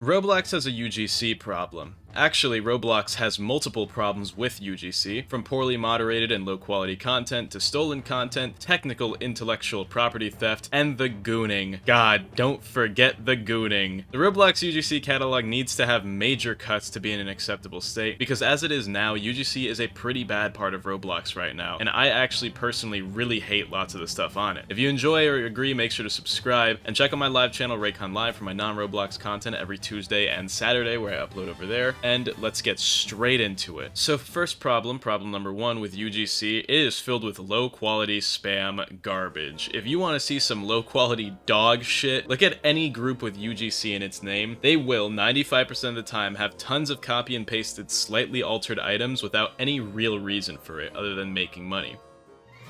Roblox has a UGC problem. Actually, Roblox has multiple problems with UGC, from poorly moderated and low-quality content to stolen content, technical intellectual property theft, and the gooning. God, don't forget the gooning. The Roblox UGC catalog needs to have major cuts to be in an acceptable state, because as it is now, UGC is a pretty bad part of Roblox right now, and I actually personally really hate lots of the stuff on it. If you enjoy or agree, make sure to subscribe, and check out my live channel, Reaconteur Live, for my non-Roblox content every Tuesday and Saturday, where I upload over there. And let's get straight into it. So first problem number one with UGC, it is filled with low quality spam garbage. If you want to see some low quality dog shit, look at any group with UGC in its name. They will 95% of the time have tons of copy and pasted slightly altered items without any real reason for it other than making money.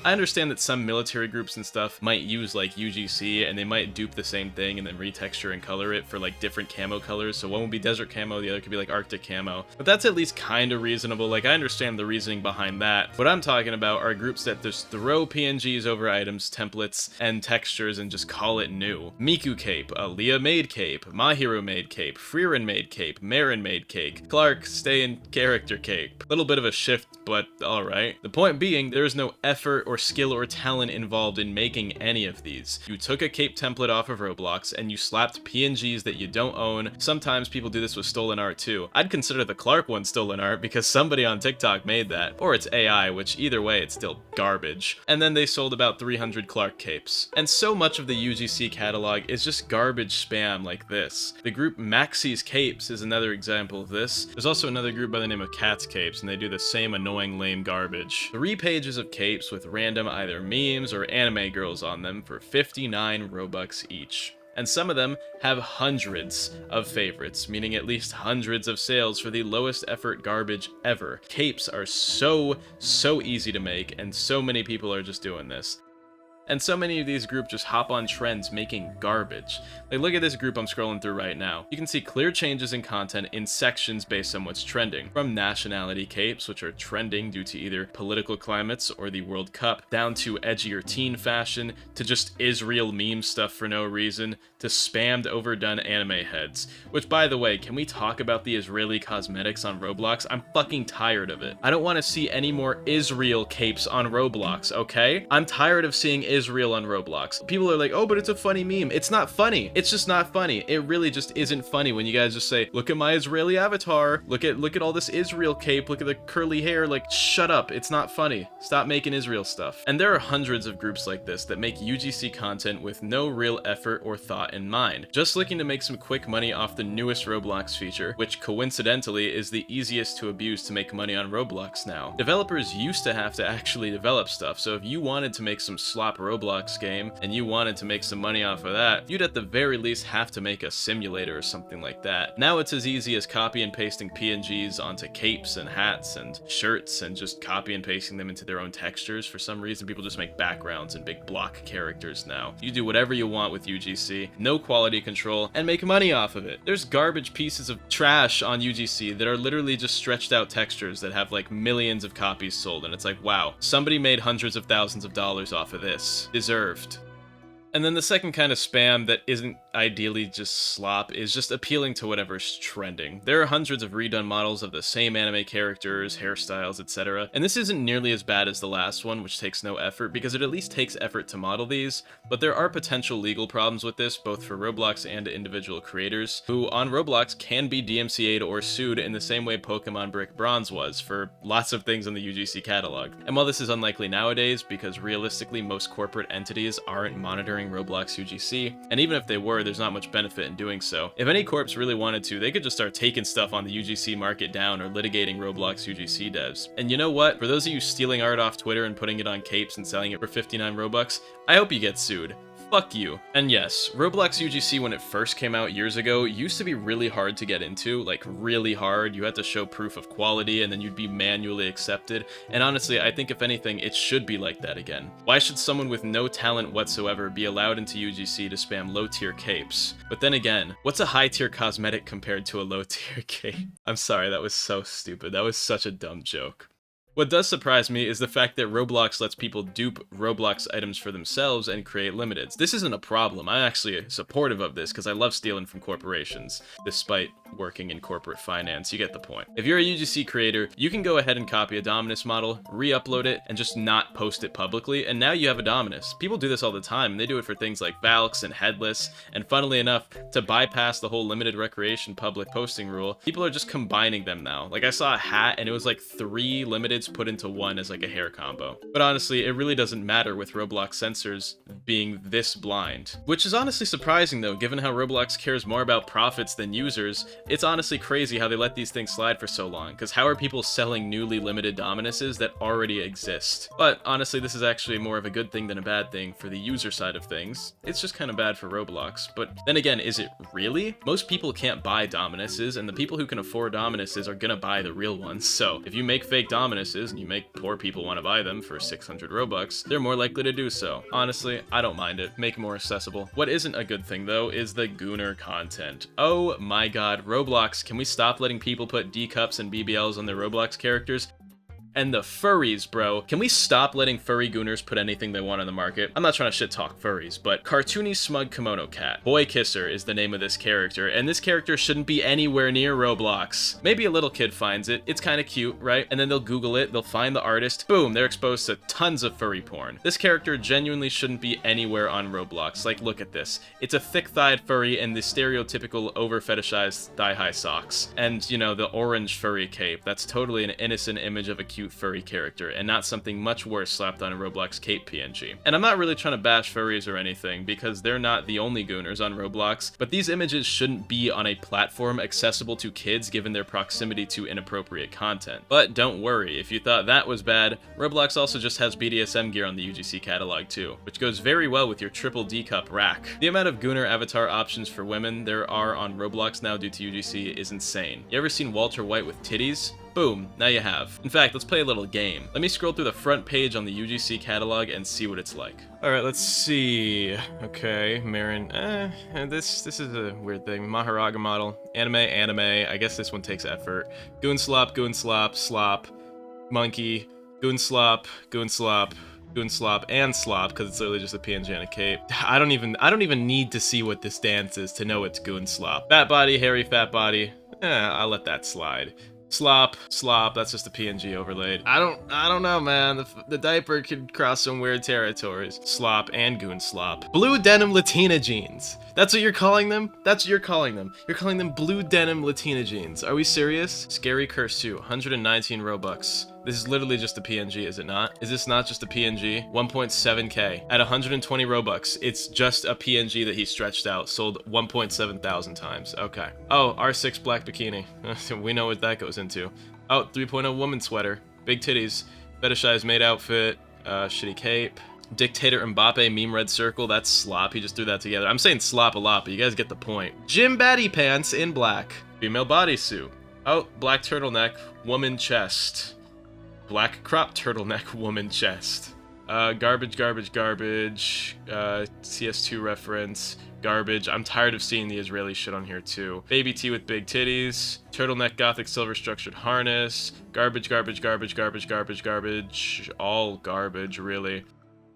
I understand that some military groups and stuff might use like UGC and they might dupe the same thing and then retexture and color it for like different camo colors. So one would be desert camo, the other could be like Arctic camo. But that's at least kind of reasonable. Like, I understand the reasoning behind that. What I'm talking about are groups that just throw PNGs over items, templates, and textures and just call it new. Miku cape, Leah made cape, My Hero made cape, Freerin made cape, Marin made cake, Clark stay in character cape. Little bit of a shift, but alright. The point being, there is no effort or skill or talent involved in making any of these. You took a cape template off of Roblox and you slapped PNGs that you don't own. Sometimes people do this with stolen art too. I'd consider the Clark one stolen art because somebody on TikTok made that. Or it's AI, which either way it's still garbage. And then they sold about 300 Clark capes. And so much of the UGC catalog is just garbage spam like this. The group Maxie's Capes is another example of this. There's also another group by the name of Cat's Capes, and they do the same annoying lame garbage. 3 pages of capes with random either memes or anime girls on them for 59 Robux each. And some of them have hundreds of favorites, meaning at least hundreds of sales for the lowest effort garbage ever. Capes are so easy to make, and so many people are just doing this. And so many of these groups just hop on trends making garbage. Like, look at this group I'm scrolling through right now. You can see clear changes in content in sections based on what's trending. From nationality capes, which are trending due to either political climates or the World Cup, down to edgier teen fashion, to just Israel meme stuff for no reason, to spammed overdone anime heads. Which, by the way, can we talk about the Israeli cosmetics on Roblox? I'm fucking tired of it. I don't want to see any more Israel capes on Roblox, okay? I'm tired of seeing Israel on Roblox. People are like, oh, but it's a funny meme. It's not funny. It's just not funny. It really just isn't funny when you guys just say, look at my Israeli avatar. Look at all this Israel cape. Look at the curly hair. Like, shut up. It's not funny. Stop making Israel stuff. And there are hundreds of groups like this that make UGC content with no real effort or thought in mind, just looking to make some quick money off the newest Roblox feature, which coincidentally is the easiest to abuse to make money on Roblox now. Developers used to have to actually develop stuff, so if you wanted to make some slop Roblox game and you wanted to make some money off of that, you'd at the very least have to make a simulator or something like that. Now it's as easy as copy and pasting PNGs onto capes and hats and shirts and just copy and pasting them into their own textures. For some reason, people just make backgrounds and big block characters now. You do whatever you want with UGC, no quality control, and make money off of it. There's garbage pieces of trash on UGC that are literally just stretched out textures that have like millions of copies sold, and it's like, wow, somebody made hundreds of thousands of dollars off of this. Deserved. And then the second kind of spam that isn't ideally just slop is just appealing to whatever's trending. There are hundreds of redone models of the same anime characters, hairstyles, etc. And this isn't nearly as bad as the last one, which takes no effort, because it at least takes effort to model these, but there are potential legal problems with this, both for Roblox and individual creators, who on Roblox can be DMCA'd or sued in the same way Pokemon Brick Bronze was for lots of things in the UGC catalog. And while this is unlikely nowadays, because realistically most corporate entities aren't monitoring Roblox UGC, and even if they were, there's not much benefit in doing so. If any corps really wanted to, they could just start taking stuff on the UGC market down or litigating Roblox UGC devs. And you know what? For those of you stealing art off Twitter and putting it on capes and selling it for 59 Robux, I hope you get sued. Fuck you. And yes, Roblox UGC when it first came out years ago used to be really hard to get into, like really hard. You had to show proof of quality and then you'd be manually accepted. And honestly, I think if anything, it should be like that again. Why should someone with no talent whatsoever be allowed into UGC to spam low tier capes? But then again, what's a high tier cosmetic compared to a low tier cape? I'm sorry, that was so stupid. That was such a dumb joke. What does surprise me is the fact that Roblox lets people dupe Roblox items for themselves and create limiteds. This isn't a problem. I'm actually supportive of this because I love stealing from corporations, despite working in corporate finance. You get the point. If you're a UGC creator, you can go ahead and copy a Dominus model, re-upload it, and just not post it publicly, and now you have a Dominus. People do this all the time, and they do it for things like Valks and Headless, and funnily enough, to bypass the whole limited recreation public posting rule, people are just combining them now. Like, I saw a hat, and it was like 3 limiteds put into one as like a hair combo. But honestly, it really doesn't matter with Roblox censors being this blind. Which is honestly surprising though, given how Roblox cares more about profits than users. It's honestly crazy how they let these things slide for so long, because how are people selling newly limited Dominuses that already exist? But honestly, this is actually more of a good thing than a bad thing for the user side of things. It's just kind of bad for Roblox. But then again, is it really? Most people can't buy Dominuses, and the people who can afford Dominuses are gonna buy the real ones. So if you make fake Dominuses and you make poor people want to buy them for 600 Robux, they're more likely to do so. Honestly, I don't mind it. Make it more accessible. What isn't a good thing though is the Gooner content. Oh my god, Roblox, can we stop letting people put D cups and BBLs on their Roblox characters? And the furries, bro. Can we stop letting furry gooners put anything they want on the market? I'm not trying to shit talk furries, but cartoony smug kimono cat. Boy Kisser is the name of this character, and this character shouldn't be anywhere near Roblox. Maybe a little kid finds it, it's kind of cute, right? And then they'll Google it, they'll find the artist, boom, they're exposed to tons of furry porn. This character genuinely shouldn't be anywhere on Roblox. Like, look at this. It's a thick-thighed furry and the stereotypical over-fetishized thigh-high socks. And, you know, the orange furry cape. That's totally an innocent image of a cute furry character, and not something much worse slapped on a Roblox cape PNG. And I'm not really trying to bash furries or anything, because they're not the only gooners on Roblox, but these images shouldn't be on a platform accessible to kids given their proximity to inappropriate content. But don't worry, if you thought that was bad, Roblox also just has BDSM gear on the UGC catalog too, which goes very well with your triple D cup rack. The amount of gooner avatar options for women there are on Roblox now due to UGC is insane. You ever seen Walter White with titties? Boom, now you have. In fact, let's play a little game. Let me scroll through the front page on the UGC catalog and see what it's like. Alright, let's see. Okay, Marin. This is a weird thing. Maharaga model. Anime. I guess this one takes effort. Goon slop, slop. Monkey. Goon slop, and slop, because it's literally just a PNG and a cape. I don't even need to see what this dance is to know it's goon slop. Fat body, hairy fat body. I'll let that slide. Slop, that's just a PNG overlaid. I don't know, man. The diaper could cross some weird territories. Slop and goon slop. Blue denim Latina jeans. That's what you're calling them? That's what you're calling them. You're calling them blue denim Latina jeans. Are we serious? Scary Curse 2, 119 Robux. This is literally just a PNG, is it not? Is this not just a PNG? 1.7k. At 120 Robux, it's just a PNG that he stretched out, sold 1.7 thousand times. Okay. Oh, R6 black bikini. We know what that goes into. Oh, 3.0 woman sweater. Big titties. Fetishized maid outfit. Shitty cape. Dictator Mbappe meme red circle. That's slop. He just threw that together. I'm saying slop a lot, but you guys get the point. Jim Batty pants in black. Female bodysuit. Oh, black turtleneck. Woman chest. Black crop turtleneck woman chest. Garbage. CS2 reference. Garbage. I'm tired of seeing the Israeli shit on here too. Baby tee with big titties. Turtleneck gothic silver structured harness. Garbage. All garbage, really.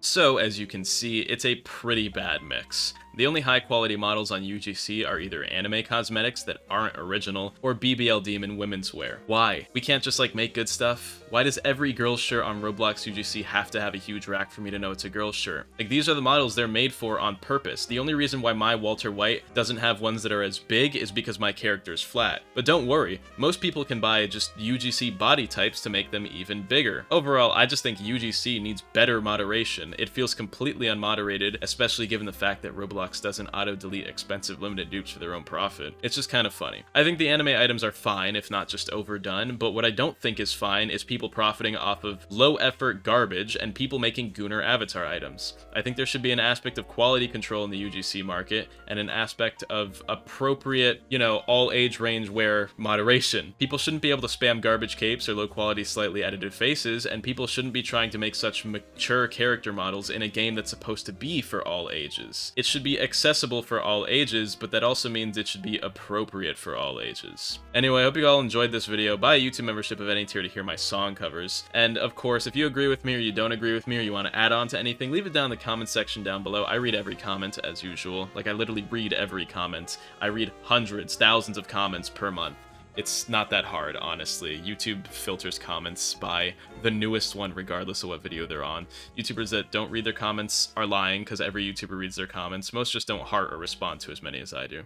So, as you can see, it's a pretty bad mix. The only high quality models on UGC are either anime cosmetics that aren't original, or BBL Demon women's wear. Why? We can't just make good stuff? Why does every girl's shirt on Roblox UGC have to have a huge rack for me to know it's a girl's shirt? These are the models they're made for on purpose. The only reason why my Walter White doesn't have ones that are as big is because my character is flat. But don't worry, most people can buy just UGC body types to make them even bigger. Overall, I just think UGC needs better moderation. It feels completely unmoderated, especially given the fact that Roblox doesn't auto-delete expensive limited dupes for their own profit. It's just kind of funny. I think the anime items are fine, if not just overdone, but what I don't think is fine is people profiting off of low-effort garbage and people making gooner avatar items. I think there should be an aspect of quality control in the UGC market and an aspect of appropriate, all age range wear moderation. People shouldn't be able to spam garbage capes or low-quality, slightly edited faces, and people shouldn't be trying to make such mature character models in a game that's supposed to be for all ages. It should be be accessible for all ages, but that also means it should be appropriate for all ages. Anyway, I hope you all enjoyed this video. Buy a YouTube membership of any tier to hear my song covers. And of course, if you agree with me or you don't agree with me or you want to add on to anything, leave it down in the comment section down below. I read every comment as usual. Like, I literally read every comment. I read hundreds, thousands of comments per month. It's not that hard, honestly. YouTube filters comments by the newest one, regardless of what video they're on. YouTubers that don't read their comments are lying, because every YouTuber reads their comments. Most just don't heart or respond to as many as I do.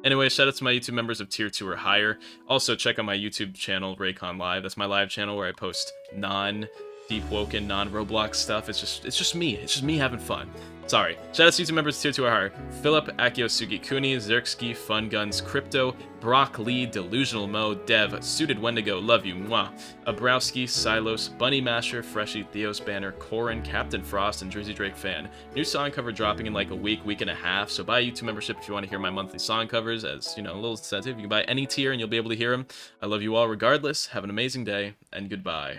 Anyway, shout out to my YouTube members of tier 2 or higher. Also, check out my YouTube channel, Reaconteur Live. That's my live channel where I post non-deep woken, non-Roblox stuff. It's just me. It's just me having fun. Sorry. Shout out to YouTube members tier 2 or higher. Philip, Akiosugi Kuni, Zerksky, Fun Guns, Crypto, Brock Lee, Delusional Mo, Dev, Suited Wendigo, Love You, Mwah, Abrowski, Silos, Bunny Masher, Freshie, Theos Banner, Corin, Captain Frost, and Drizzy Drake Fan. New song cover dropping in like a week and a half, so buy a YouTube membership if you want to hear my monthly song covers, as, you know, a little incentive. You can buy any tier and you'll be able to hear them. I love you all regardless. Have an amazing day, and goodbye.